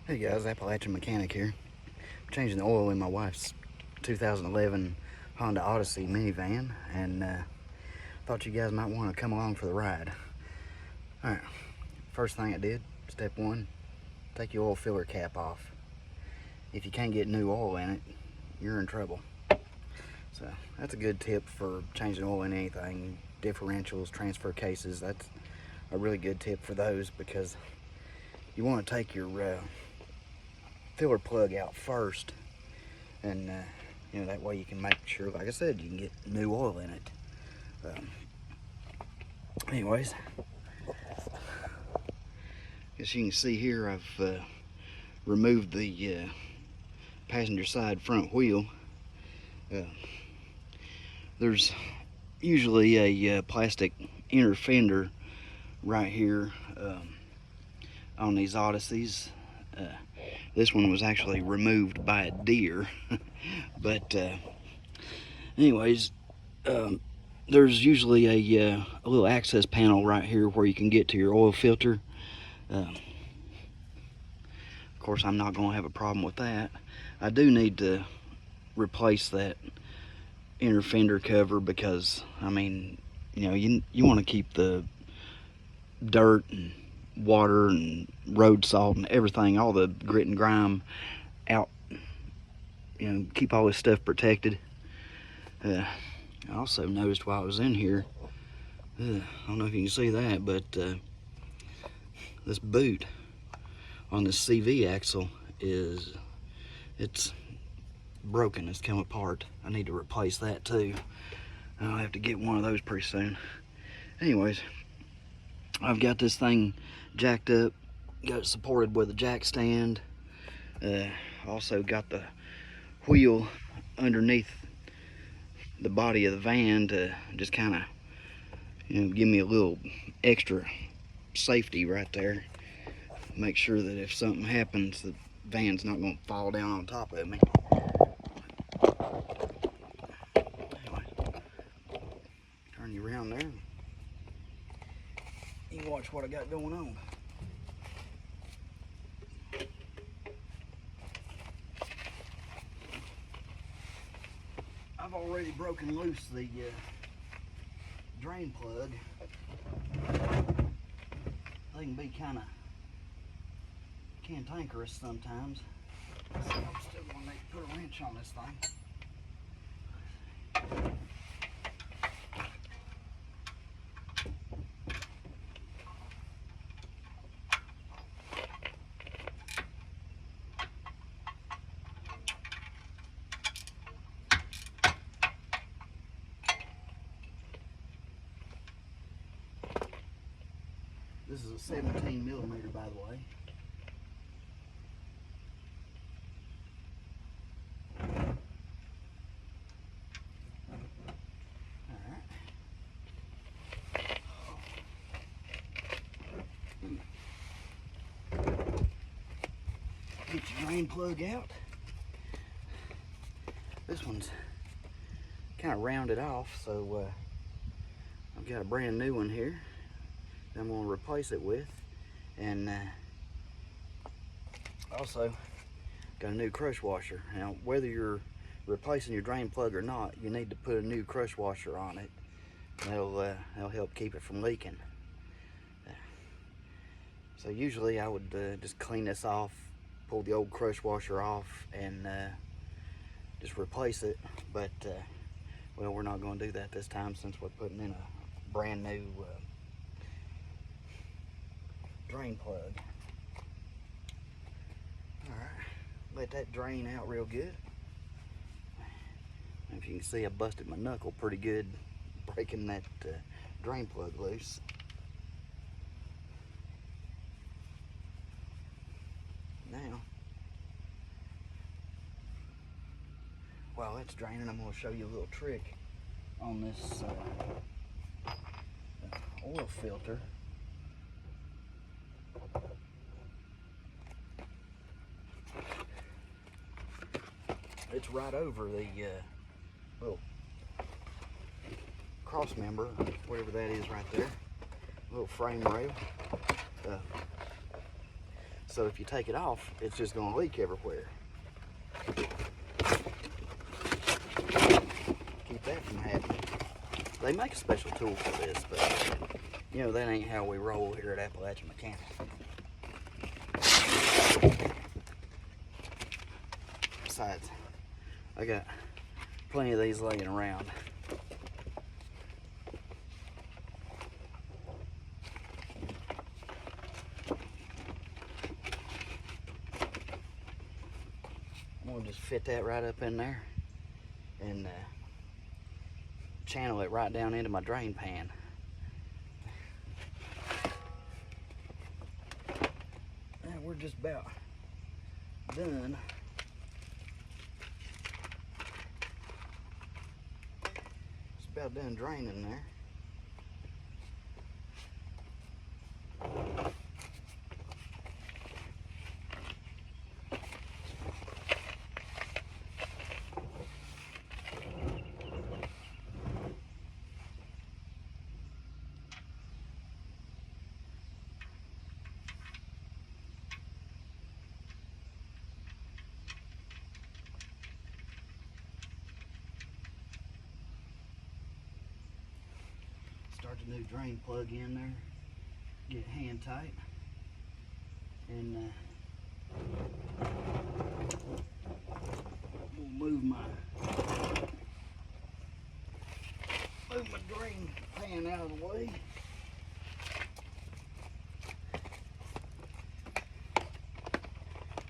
Hey guys, Appalachian Mechanic here. I'm changing the oil in my wife's 2011 Honda Odyssey minivan, and thought you guys might want to come along for the ride. Alright, first thing I did, step one, take your oil filler cap off. If you can't get new oil in it, you're in trouble. So that's a good tip for changing oil in anything. Differentials, transfer cases, that's a really good tip for those, because you want to take your filler plug out first, and that way you can make sure, like I said, you can get new oil in it. Anyways, as you can see here, I've removed the passenger side front wheel. There's usually a plastic inner fender right here on these Odysseys. This one was actually removed by a deer. But anyways, there's usually a little access panel right here where you can get to your oil filter. Of course, I'm not going to have a problem with that. I do need to replace that inner fender cover because, I mean, you want to keep the dirt and water and road salt and everything, all the grit and grime out. Keep all this stuff protected. I also noticed while I was in here, I don't know if you can see that, but this boot on this CV axle it's broken. It's come apart. I need to replace that too. I'll have to get one of those pretty soon. Anyways, I've got this thing jacked up, got it supported with a jack stand. Also got the wheel underneath the body of the van to just kind of give me a little extra safety right there. Make sure that if something happens, the van's not going to fall down on top of me. Anyway, turn you around there. You can watch what I got going on. I've already broken loose the drain plug. They can be kind of cantankerous sometimes. So I'm still going to need to put a wrench on this thing. This is a 17 millimeter, by the way. Alright. Get your drain plug out. This one's kind of rounded off, so I've got a brand new one here that I'm going to replace it with, and also got a new crush washer. Now, whether you're replacing your drain plug or not, you need to put a new crush washer on it. That'll help keep it from leaking. So usually I would just clean this off, pull the old crush washer off, and just replace it. But well, we're not going to do that this time since we're putting in a brand new drain plug. Alright, let that drain out real good. If you can see, I busted my knuckle pretty good breaking that drain plug loose. Now, while it's draining, I'm going to show you a little trick on this oil filter. It's right over the little cross member, whatever that is right there, little frame rail. So if you take it off, it's just going to leak everywhere. Keep that from happening. They make a special tool for this, but you know, that ain't how we roll here at Appalachian Mechanic. Besides, I got plenty of these laying around. I'm gonna just fit that right up in there and channel it right down into my drain pan. And we're just about done. Just about done draining there. Start the new drain plug in there, get it hand tight, and we'll move my drain pan out of the way.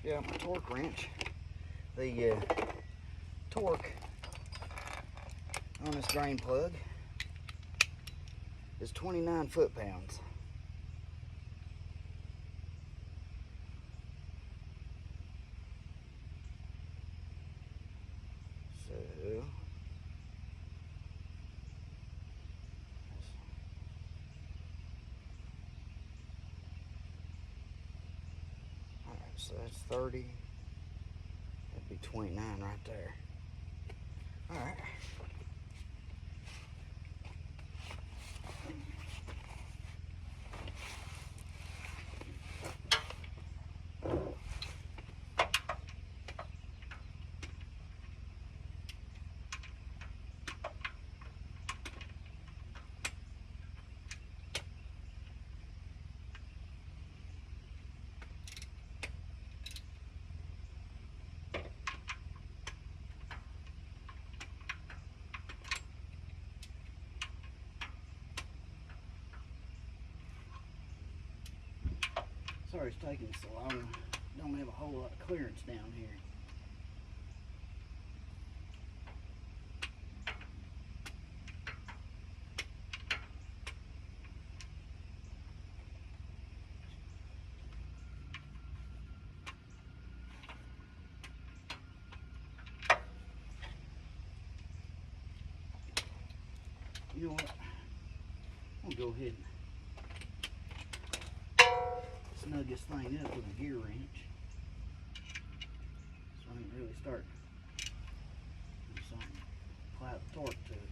Yeah, my torque wrench. The torque on this drain plug is 29 foot-pounds. So alright, so that's 30. That'd be 29 right there. Alright. Sorry it's taking so long. Don't have a whole lot of clearance down here. You know what? I'm gonna go ahead and snug this thing up with a gear wrench so I can really start do something, apply the torque to it.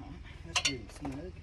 Alright, that's good and snug.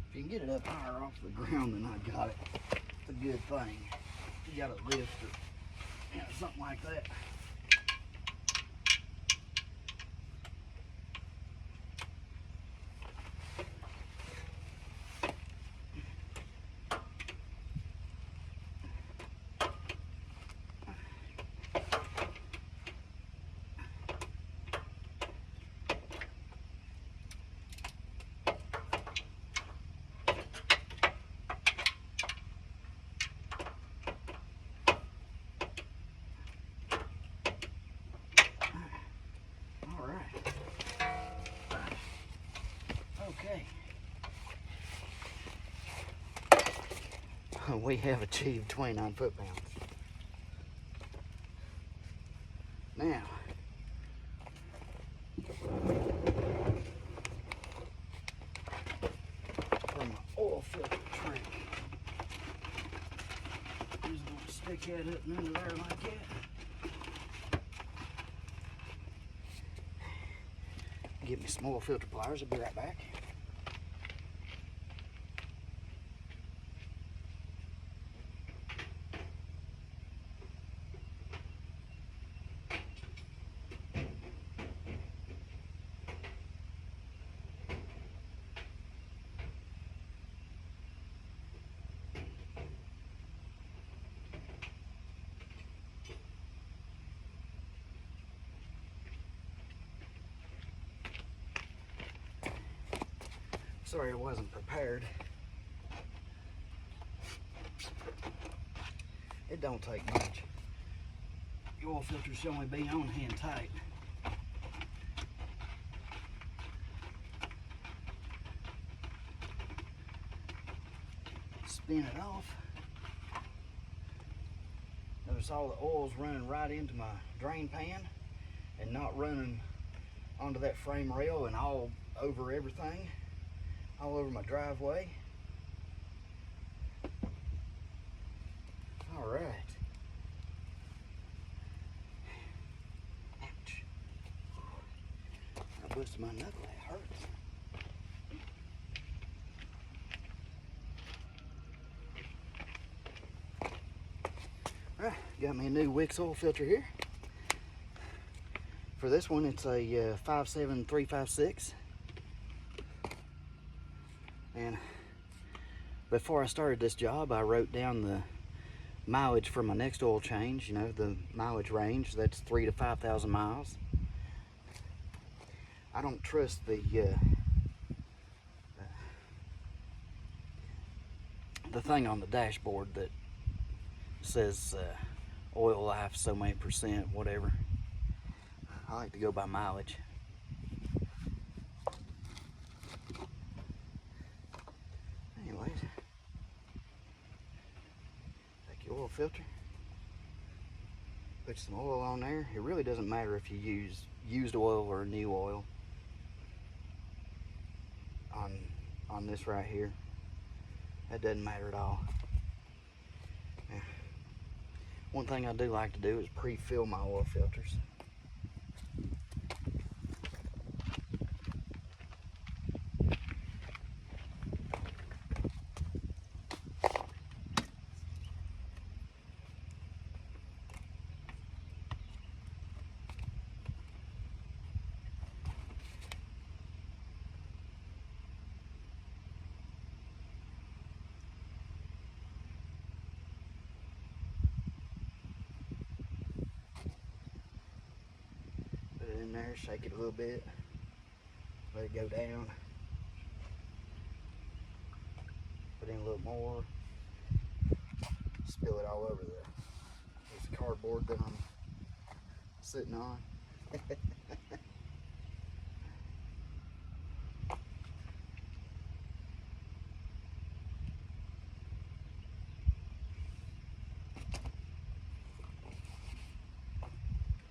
If you can get it up higher off the ground than I got it, it's a good thing. You got a lift or something like that. we have achieved 29 foot-pounds. Now, for my oil filter tank, I'm just going to stick that up and under there like that. Get me some oil filter pliers, I'll be right back. Sorry I wasn't prepared. It don't take much. Your oil filter should only be on hand tight. Spin it off. Notice all the oil's running right into my drain pan and not running onto that frame rail and all over everything. All over my driveway. All right. Ouch. I busted my knuckle, that hurts. All right, got me a new Wix oil filter here. For this one, it's a 57356. And before I started this job, I wrote down the mileage for my next oil change, you know, the mileage range. That's 3,000 to 5,000 miles. I don't trust the thing on the dashboard that says oil life so many percent, whatever. I like to go by mileage. Anyways, take your oil filter, put some oil on there. It really doesn't matter if you use used oil or new oil on this right here. That doesn't matter at all. Now, one thing I do like to do is pre-fill my oil filters. In there, shake it a little bit, let it go down, put in a little more, spill it all over this cardboard that I'm sitting on.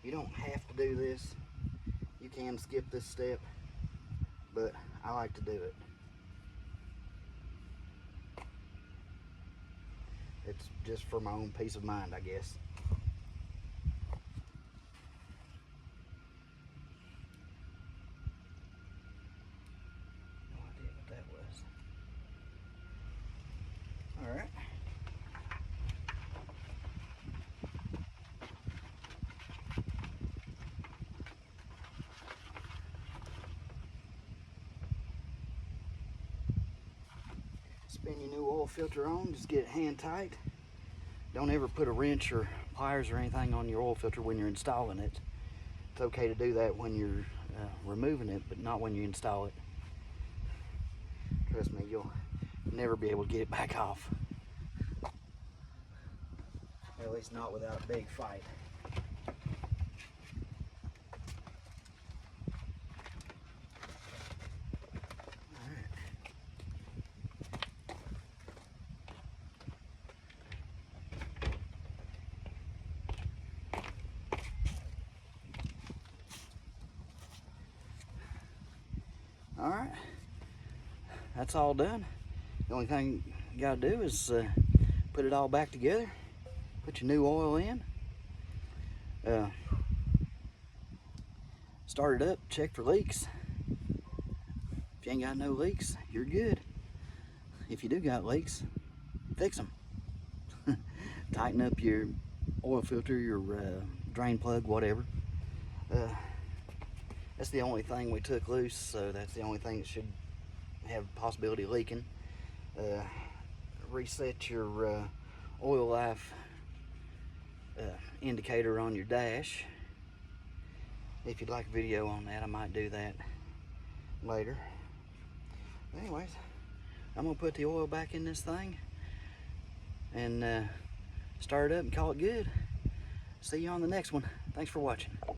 You don't have to do this. You can skip this step, but I like to do it. It's just for my own peace of mind, I guess. No idea what that was. All right. Spin your new oil filter on, just get it hand tight. Don't ever put a wrench or pliers or anything on your oil filter when you're installing it. It's okay to do that when you're removing it, but not when you install it. Trust me, you'll never be able to get it back off. At least not without a big fight. All right, that's all done. The only thing you gotta do is put it all back together, put your new oil in, start it up, check for leaks. If you ain't got no leaks, you're good. If you do got leaks, fix them. Tighten up your oil filter, your drain plug, whatever. That's the only thing we took loose, so that's the only thing that should have a possibility of leaking. Reset your oil life indicator on your dash. If you'd like a video on that, I might do that later. Anyways, I'm gonna put the oil back in this thing and start it up and call it good. See you on the next one. Thanks for watching.